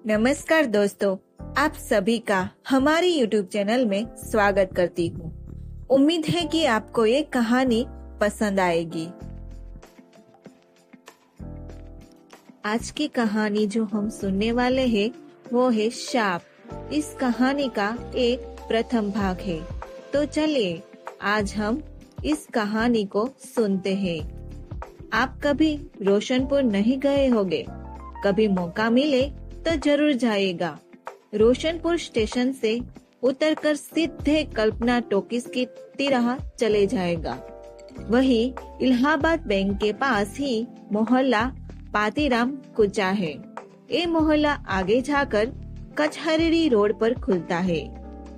नमस्कार दोस्तों, आप सभी का हमारे YouTube चैनल में स्वागत करती हूँ। उम्मीद है कि आपको ये कहानी पसंद आएगी। आज की कहानी जो हम सुनने वाले हैं वो है शाप। इस कहानी का एक प्रथम भाग है। तो चलिए आज हम इस कहानी को सुनते हैं। आप कभी रोशनपुर नहीं गए होंगे? कभी मौका मिले तो जरूर जाइएगा। रोशनपुर स्टेशन से उतरकर सीधे कल्पना टॉकीज की तरह चले जाएगा। वही इलाहाबाद बैंक के पास ही मोहल्ला पातीराम कुचा है। ये मोहल्ला आगे जाकर कचहरी रोड पर खुलता है।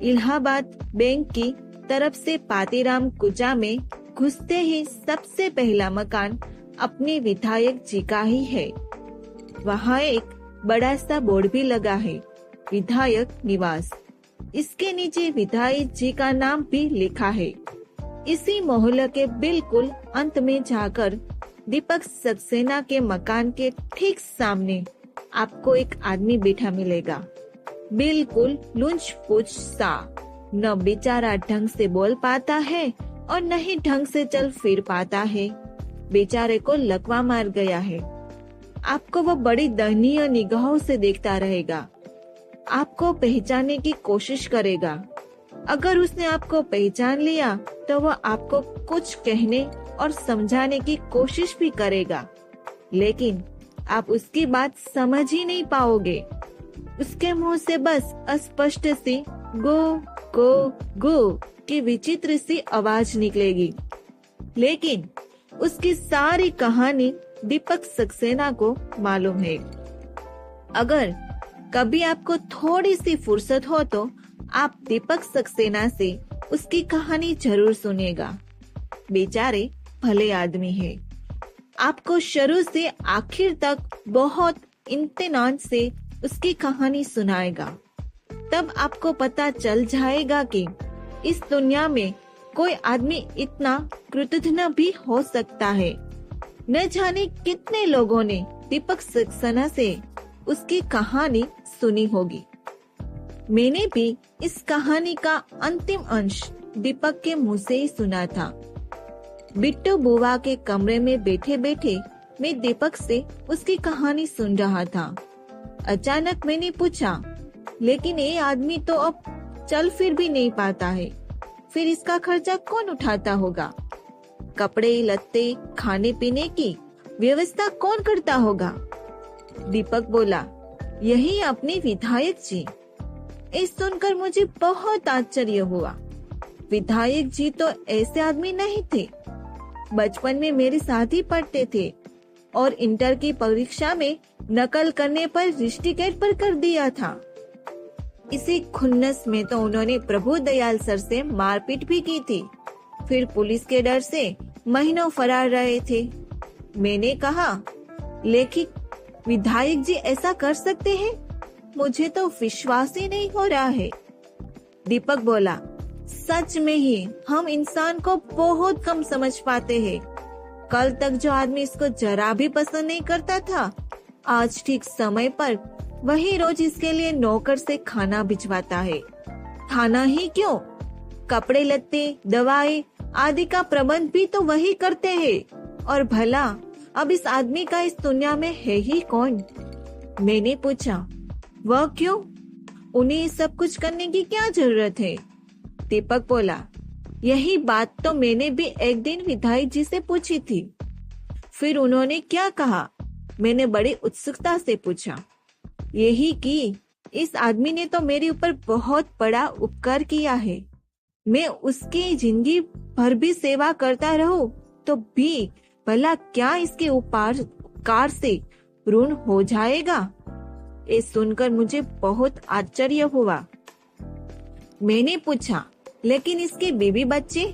इलाहाबाद बैंक की तरफ से पातीराम कुचा में घुसते ही सबसे पहला मकान अपने विधायक जी का ही है। वहाँ एक बड़ा सा बोर्ड भी लगा है, विधायक निवास। इसके नीचे विधायक जी का नाम भी लिखा है। इसी मोहल्ले के बिल्कुल अंत में जाकर दीपक सक्सेना के मकान के ठीक सामने आपको एक आदमी बैठा मिलेगा। बिल्कुल लुंच पुंच सा, न बेचारा ढंग से बोल पाता है और न ही ढंग से चल फिर पाता है। बेचारे को लकवा मार गया है। आपको वो बड़ी दयनीय निगाहों से देखता रहेगा। आपको पहचानने की कोशिश करेगा। अगर उसने आपको पहचान लिया तो वो आपको कुछ कहने और समझाने की कोशिश भी करेगा, लेकिन आप उसकी बात समझ ही नहीं पाओगे। उसके मुंह से बस अस्पष्ट सी गो गो गो की विचित्र सी आवाज निकलेगी, लेकिन उसकी सारी कहानी दीपक सक्सेना को मालूम है। अगर कभी आपको थोड़ी सी फुर्सत हो तो आप दीपक सक्सेना से उसकी कहानी जरूर सुनिएगा। बेचारे भले आदमी है। आपको शुरू से आखिर तक बहुत इत्मीनान से उसकी कहानी सुनाएगा। तब आपको पता चल जाएगा कि इस दुनिया में कोई आदमी इतना कृतघ्न भी हो सकता है। न जाने कितने लोगों ने दीपक सक्सेना से उसकी कहानी सुनी होगी। मैंने भी इस कहानी का अंतिम अंश दीपक के मुंह से ही सुना था। बिट्टू बुआ के कमरे में बैठे बैठे मैं दीपक से उसकी कहानी सुन रहा था। अचानक मैंने पूछा, लेकिन ये आदमी तो अब चल फिर भी नहीं पाता है, फिर इसका खर्चा कौन उठाता होगा? कपड़े लत्ते खाने पीने की व्यवस्था कौन करता होगा? दीपक बोला, यही अपने विधायक जी। ये सुनकर मुझे बहुत आश्चर्य हुआ। विधायक जी तो ऐसे आदमी नहीं थे। बचपन में मेरे साथ ही पढ़ते थे और इंटर की परीक्षा में नकल करने पर रिस्ट्रिकेट पर कर दिया था। इसी खुन्नस में तो उन्होंने प्रभु दयाल सर से मारपीट भी की थी। फिर पुलिस के डर से महीनों फरार रहे थे। मैंने कहा, लेकिन विधायक जी ऐसा कर सकते हैं? मुझे तो विश्वास ही नहीं हो रहा है। दीपक बोला, सच में ही हम इंसान को बहुत कम समझ पाते हैं। कल तक जो आदमी इसको जरा भी पसंद नहीं करता था, आज ठीक समय पर वही रोज इसके लिए नौकर से खाना भिजवाता है। खाना ही क्यों, कपड़े लत्ते दवाई आदि का प्रबंध भी तो वही करते हैं। और भला अब इस आदमी का इस दुनिया में है ही कौन? मैंने पूछा, वह क्यों? उन्हें सब कुछ करने की क्या जरूरत है? दीपक बोला, यही बात तो मैंने भी एक दिन विधायक जी से पूछी थी। फिर उन्होंने क्या कहा? मैंने बड़ी उत्सुकता से पूछा। यही कि इस आदमी ने तो मेरे ऊपर बहुत बड़ा उपकार किया है। मैं उसकी जिंदगी भर भी सेवा करता रहूं तो भी भला क्या इसके उपकार से ऋण हो जाएगा? ये सुनकर मुझे बहुत आश्चर्य हुआ। मैंने पूछा, लेकिन इसके बीवी बच्चे,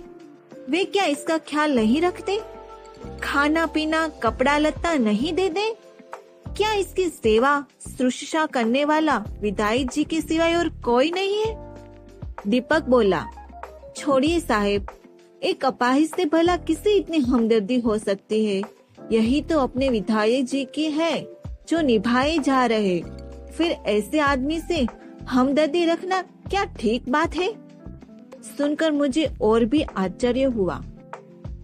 वे क्या इसका ख्याल नहीं रखते? खाना पीना कपड़ा लत्ता नहीं देते? क्या इसकी सेवा शुश्रूषा करने वाला विधायक जी के सिवाय और कोई नहीं है? दीपक बोला, छोड़िए साहेब, एक अपाहिज से भला किसी इतनी हमदर्दी हो सकती है? यही तो अपने विधायक जी की है जो निभाए जा रहे। फिर ऐसे आदमी से हमदर्दी रखना क्या ठीक बात है? सुनकर मुझे और भी आश्चर्य हुआ।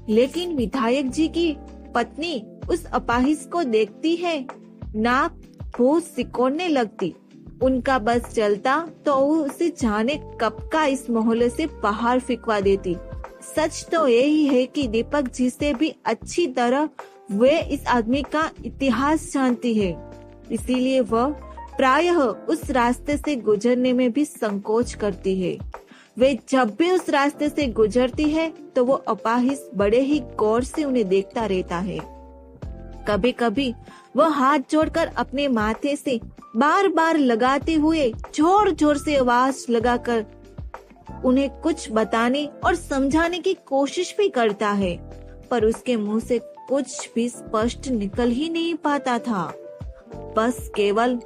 लेकिन विधायक जी की पत्नी उस अपाहिज को देखती है, नाक बहुत सिकोड़ने लगती। उनका बस चलता तो वो उसे जाने कब का इस मोहल्ले से बाहर फिकवा देती। सच तो यही है कि दीपक जी से भी अच्छी तरह वे इस आदमी का इतिहास जानती है, इसीलिए वह प्रायः उस रास्ते से गुजरने में भी संकोच करती है। वे जब भी उस रास्ते से गुजरती है तो वो अपाहिज बड़े ही गौर से उन्हें देखता रहता है। कभी कभी वह हाथ जोड़कर अपने माथे से बार बार लगाते हुए जोर जोर से आवाज लगाकर उन्हें कुछ बताने और समझाने की कोशिश भी करता है, पर उसके मुंह से कुछ भी स्पष्ट निकल ही नहीं पाता था। बस केवल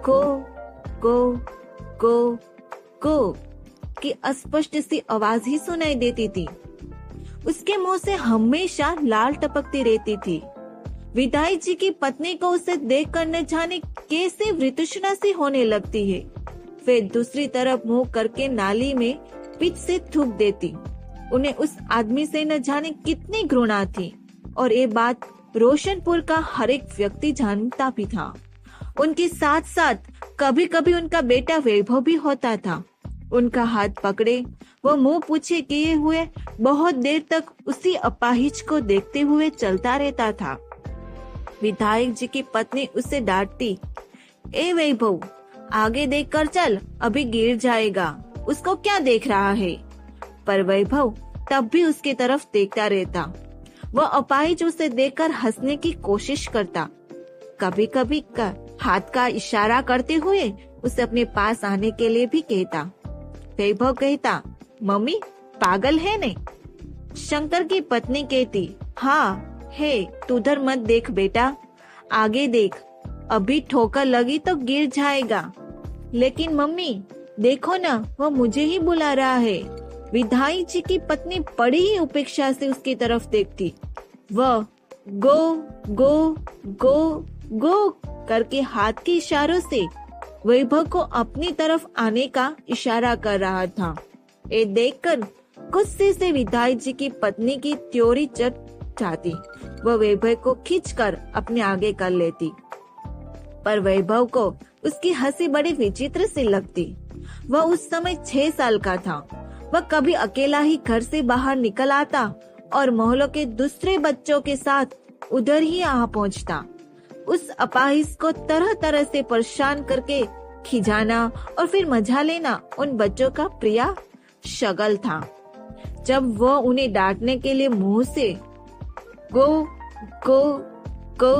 को को को को की अस्पष्ट सी आवाज ही सुनाई देती थी। उसके मुंह से हमेशा लाल टपकती रहती थी। विधायक जी की पत्नी को उसे देखकर न जाने कैसे वृतृष्णा सी होने लगती है। वे दूसरी तरफ मुंह करके नाली में पिच से थूक देती। उन्हें उस आदमी से न जाने कितनी घृणा थी, और ये बात रोशनपुर का हर एक व्यक्ति जानता भी था। उनके साथ साथ कभी कभी उनका बेटा वैभव भी होता था। उनका हाथ पकड़े वो मुंह पूछे किए हुए बहुत देर तक उसी अपाहिज को देखते हुए चलता रहता था। विधायक जी की पत्नी उसे डांटती, ए वैभव, आगे देख कर चल, अभी गिर जाएगा, उसको क्या देख रहा है? पर वैभव तब भी उसकी तरफ देखता रहता। वह अपाहिज उसे देखकर हंसने की कोशिश करता, कभी कभी हाथ का इशारा करते हुए उसे अपने पास आने के लिए भी कहता। वैभव कहता, मम्मी पागल है ने? शंकर की पत्नी कहती, हाँ है, तू उधर मत देख बेटा, आगे देख, अभी ठोकर लगी तो गिर जाएगा। लेकिन मम्मी देखो ना, वह मुझे ही बुला रहा है। विधायक जी की पत्नी बड़ी ही उपेक्षा से उसकी तरफ देखती। वह गो गो गो गो करके हाथ के इशारों से वैभव को अपनी तरफ आने का इशारा कर रहा था। ये देखकर गुस्से से विधायक जी की पत्नी की त्योरी चढ़ जाती। वह वैभव को खींचकर अपने आगे कर लेती, पर वैभव को उसकी हंसी बड़ी विचित्र सी लगती। वह उस समय 6 साल का था। वह कभी अकेला ही घर से बाहर निकल आता और मोहल्लों के दूसरे बच्चों के साथ उधर ही आ पहुंचता। उस अपाहिज को तरह तरह से परेशान करके खिजाना और फिर मजा लेना उन बच्चों का प्रिय शगल था। जब वह उन्हें डांटने के लिए मुंह से गो गो गो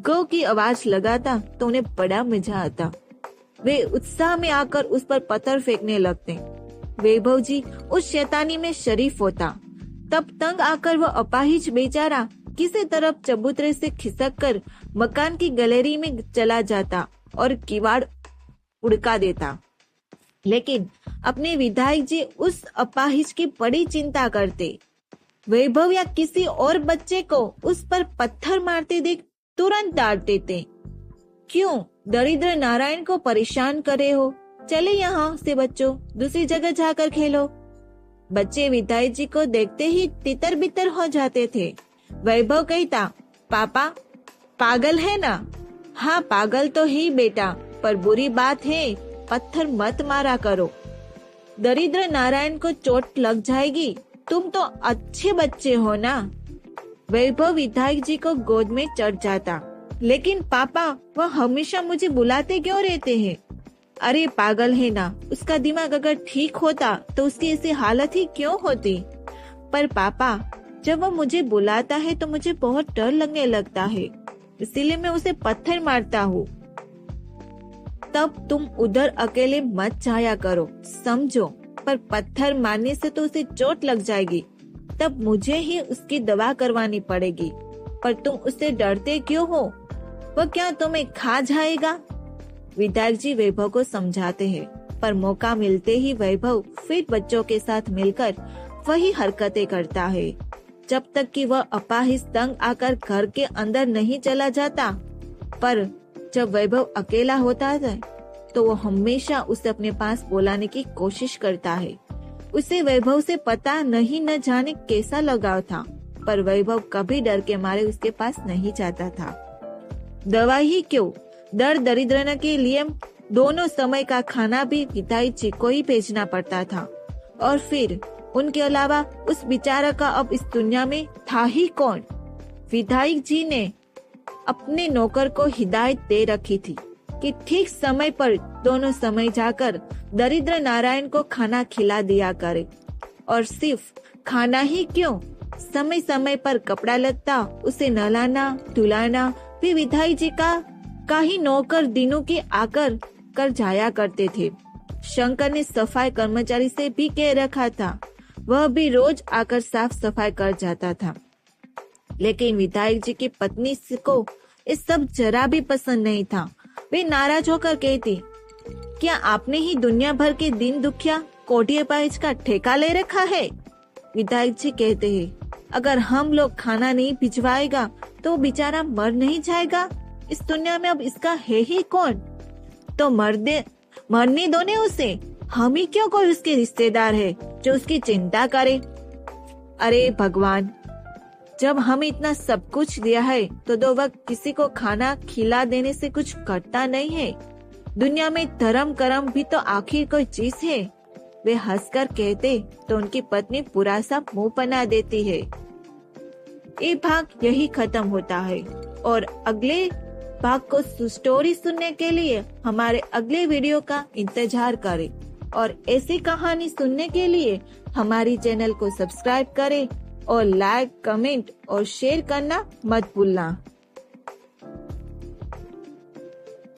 गो की आवाज लगाता तो उन्हें बड़ा मजा आता। वे उत्साह में आकर उस पर पत्थर फेंकने लगते। वैभव जी उस शैतानी में शरीफ होता। तब तंग आकर वह अपाहिज बेचारा किसी तरफ चबूतरे से खिसक कर मकान की गैलरी में चला जाता और किवाड़ उड़का देता। लेकिन अपने विधायक जी उस अपाहिज की बड़ी चिंता करते। वैभव या किसी और बच्चे को उस पर पत्थर मारते देख तुरंत डांट देते। क्यों दरिद्र नारायण को परेशान करे हो? चले यहाँ से बच्चों, दूसरी जगह जाकर खेलो। बच्चे विधायक जी को देखते ही तितर बितर हो जाते थे। वैभव कहता, पापा पागल है ना? हाँ पागल तो ही बेटा, पर बुरी बात है, पत्थर मत मारा करो, दरिद्र नारायण को चोट लग जाएगी। तुम तो अच्छे बच्चे हो ना। वैभव विधायक जी को गोद में चढ़ जाता। लेकिन पापा वह हमेशा मुझे बुलाते क्यों रहते हैं? अरे पागल है ना, उसका दिमाग अगर ठीक होता तो उसकी ऐसी हालत ही क्यों होती? पर पापा जब वो मुझे बुलाता है तो मुझे बहुत डर लगने लगता है, इसीलिए मैं उसे पत्थर मारता हूँ। तब तुम उधर अकेले मत जाया करो, समझो। पर पत्थर मारने से तो उसे चोट लग जाएगी, तब मुझे ही उसकी दवा करवानी पड़ेगी। पर तुम उससे डरते क्यों हो? वह क्या तुम्हें खा जाएगा? विधायक जी वैभव को समझाते हैं, पर मौका मिलते ही वैभव फिर बच्चों के साथ मिलकर वही हरकतें करता है, जब तक कि वह अपाहिज तंग आकर घर के अंदर नहीं चला जाता। पर जब वैभव अकेला होता है तो वो हमेशा उसे अपने पास बुलाने की कोशिश करता है। उसे वैभव से पता नहीं न जाने कैसा लगाव था, पर वैभव कभी डर के मारे उसके पास नहीं जाता था। दवा ही क्यों, दर दरिद्र के लिए दोनों समय का खाना भी विधायक जी को ही भेजना पड़ता था, और फिर उनके अलावा उस बेचारा का अब इस दुनिया में था ही कौन। विधायक जी ने अपने नौकर को हिदायत दे रखी थी कि ठीक समय पर दोनों समय जाकर दरिद्र नारायण को खाना खिला दिया करे, और सिर्फ खाना ही क्यों, समय समय पर कपड़ा लत्ता उसे नहलाना धुलाना भी विधायक जी का ही नौकर दिनों के आकर कर जाया करते थे। शंकर ने सफाई कर्मचारी से भी कह रखा था, वह भी रोज आकर साफ सफाई कर जाता था। लेकिन विधायक जी की पत्नी को ये सब जरा भी पसंद नहीं था। वे नाराज होकर कहती, क्या आपने ही दुनिया भर के दिन दुखिया कोठियापाइज का ठेका ले रखा है? विधायक जी कहते हैं, अगर हम लोग खाना नहीं भिजवाएगा तो बेचारा मर नहीं जाएगा? इस दुनिया में अब इसका है ही कौन? तो मरने दो ने उसे, हम ही क्यों कोई उसके रिश्तेदार है जो उसकी चिंता करे? अरे भगवान, जब हमें इतना सब कुछ दिया है तो दो वक्त किसी को खाना खिला देने से कुछ घटता नहीं है। दुनिया में धर्म कर्म भी तो आखिर कोई चीज है। वे हंसकर कहते तो उनकी पत्नी पूरा सा मुंह बना देती है। ये भाग यही खत्म होता है, और अगले भाग को स्टोरी सुनने के लिए हमारे अगले वीडियो का इंतजार करें, और ऐसी कहानी सुनने के लिए हमारी चैनल को सब्सक्राइब करें और लाइक, कमेंट और शेयर करना मत भूलना।